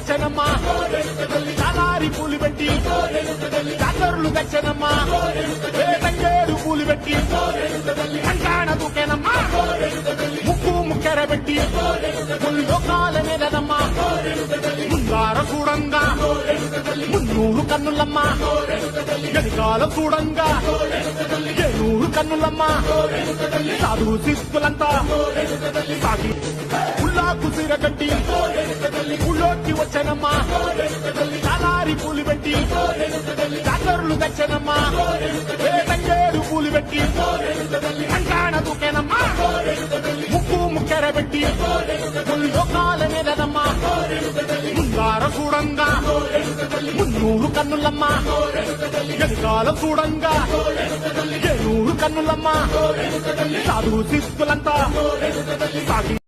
తెచ్చనమ్మా చాలారి పూలు పెట్టి జాతరులు తెచ్చనమ్మా తంగేడు పూలు పెట్టి కంకాణ దూకేనమ్మా ముక్కు ముక్కెర పెట్టి ముల్లోకాల మీదనమ్మా ముందార చూడంగా మున్నూరు కన్నులమ్మా ఎదికాల చూడంగా ఏనూరు కన్నులమ్మా సాధు శిస్తులంతా సాగి ఉల్లాకు సిరగట్టి ఉళ్ళోకి వచ్చనమ్మా చాలారి పూలు పెట్టి జాతరులు తెచ్చనమ్మా తంగేడు పూలు పెట్టి కంకాణ దూకేనమ్మా ముక్కు ముక్కెర పెట్టి ముల్లోకాల మీదనమ్మా ముందార చూడంగా మున్నూరు కన్నులమ్మా ఎదికాల చూడంగా ఏనూరు కన్నులమ్మా సాధు శిస్తులంతా సాగి